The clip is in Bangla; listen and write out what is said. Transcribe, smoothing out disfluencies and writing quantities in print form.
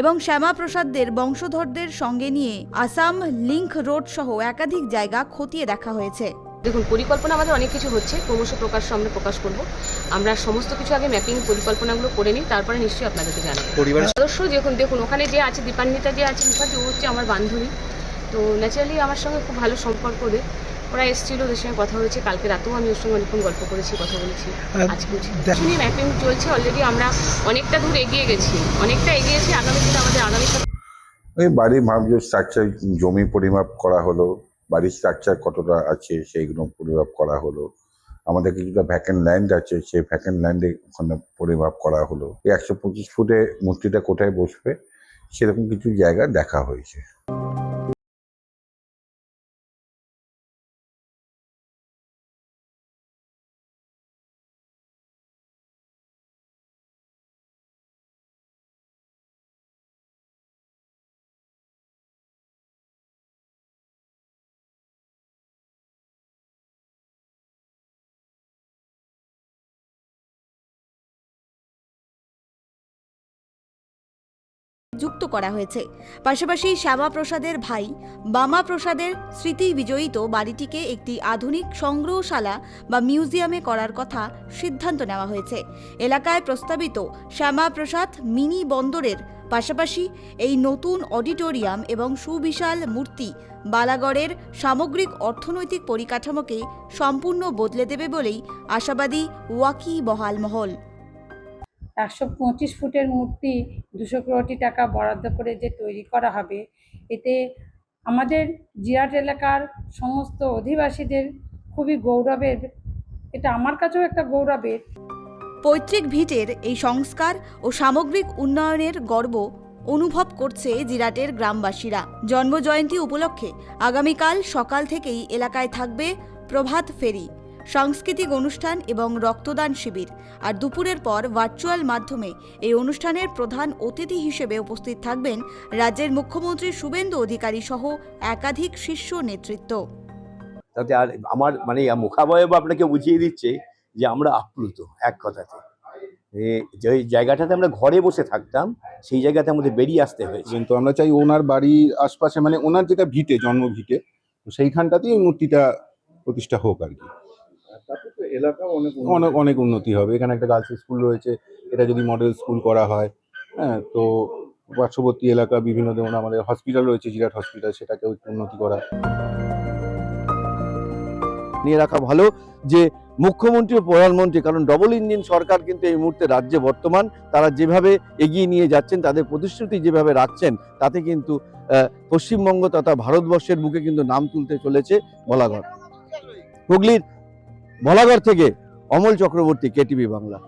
এবং শ্যামাপ্রসাদদের বংশধরদের সঙ্গে নিয়ে আসাম লিংক রোড সহ একাধিক জায়গা খতিয়ে দেখা হয়েছে। দেখুন, পরিকল্পনা আমাদের অনেক কিছু হচ্ছে, ক্রমশ আমরা প্রকাশ করব। আমরা সমস্ত কিছু আগে ম্যাপিং পরিকল্পনাগুলো করে নিই, তারপরে নিশ্চয়ই আপনাদেরকে জানাবো। পরিবারের সদস্য দেখুন ওখানে যে আছে দীপান্বিতা যে আছে মুখার্জি, ও হচ্ছে আমার বান্ধবী, তো ন্যাচারালি আমার সঙ্গে খুব ভালো সম্পর্ক ওরা এসেছিল, ওদের সঙ্গে কথা হয়েছে। কালকে রাতেও আমি ওর সঙ্গে অনেকক্ষণ গল্প করেছি, কথা বলেছি। আজকেও শুনি ম্যাপিং চলছে, অলরেডি আমরা অনেকটা দূর এগিয়ে গেছি, আগামী দিনে আমাদের ওই বাড়ি ভাবছে স্ট্রাকচার, জমি পরিমাপ করা হলো, বাড়ির স্ট্রাকচার কতটা আছে সেইগুলো পরিমাপ করা হলো। আমাদের কিছুটা ভ্যাকেন্ট ল্যান্ড আছে, সেই ভ্যাকেন্ট ল্যান্ডে ওখানে পরিমাপ করা হলো। 125 ফুটে মূর্তিটা কোথায় বসবে সেরকম কিছু জায়গা দেখা হয়েছে। যুক্ত করা হয়েছে। পাশাপাশি শ্যামাপ্রসাদের ভাই বামাপ্রসাদের স্মৃতি বিজড়িত বাড়িটিকে একটি আধুনিক সংগ্রহশালা বা মিউজিয়ামে করার কথা সিদ্ধান্ত নেওয়া হয়েছে। এলাকায় প্রস্তাবিত শ্যামাপ্রসাদ মিনি বন্দরের পাশাপাশি এই নতুন অডিটোরিয়াম এবং সুবিশাল মূর্তি বালাগড়ের সামগ্রিক অর্থনৈতিক পরিকাঠামোকে সম্পূর্ণ বদলে দেবে বলেই আশাবাদী ওয়াকিবহাল মহল। 125 ফুটের মূর্তি 200 কোটি টাকা বরাদ্দ করে যে তৈরি করা হবে, এতে আমাদের জিরাট এলাকার সমস্ত অধিবাসীদের খুবই গৌরবের, এটা আমার কাছেও একটা গৌরবের। পৈতৃক ভিটের এই সংস্কার ও সামগ্রিক উন্নয়নের গর্ব অনুভব করছে জিরাটের গ্রামবাসীরা। জন্মজয়ন্তী উপলক্ষে আগামীকাল সকাল থেকেই এলাকায় থাকবে প্রভাত ফেরি, সাংস্কৃতিক অনুষ্ঠান এবং রক্তদান শিবির। আর দুপুরের পর ভার্চুয়াল মাধ্যমে এই অনুষ্ঠানের প্রধান অতিথি হিসেবে উপস্থিত থাকবেন রাজ্যের মুখ্যমন্ত্রী শুভেন্দু অধিকারী সহ একাধিক শীর্ষ নেতৃত্ব। তাতে আর আমার মুখাবয়ব আপনাকে বুঝিয়ে দিচ্ছে যে আমরা আপ্লুত এক কথাতে। যে জায়গাটাতে আমরা ঘরে বসে থাকতাম সেই জায়গাতে আমাদের বেরিয়ে আসতে হয়েছে। কিন্তু আমরা চাই ওনার বাড়ির আশপাশে ওনার যেটা ভিটে, জন্ম ভিটে, সেইখানটাতেই ওই মূর্তিটা প্রতিষ্ঠা হোক আর কি। এলাকা অনেক উন্নতি হবে। এখানে একটা গার্লস স্কুল রয়েছে, এটা যদি মডেল স্কুল করা হয়, হ্যাঁ, তো পার্শ্ববর্তী এলাকা বিভিন্ন ধরনের আমাদের হসপিটাল রয়েছে, জিরাট হসপিটাল, সেটাকেও একটু উন্নতি করা। নিয়ে রাখা ভালো যে মুখ্যমন্ত্রী ও প্রধানমন্ত্রী, কারণ ডবল ইঞ্জিন সরকার কিন্তু এই মুহূর্তে রাজ্যে বর্তমান, তারা যেভাবে এগিয়ে নিয়ে যাচ্ছেন, তাদের প্রতিশ্রুতি যেভাবে রাখছেন, তাতে কিন্তু পশ্চিমবঙ্গ তথা ভারতবর্ষের বুকে কিন্তু নাম তুলতে চলেছে বলাগড়। হুগলির বলাগড় থেকে অমল চক্রবর্তী, কেটিভি বাংলা।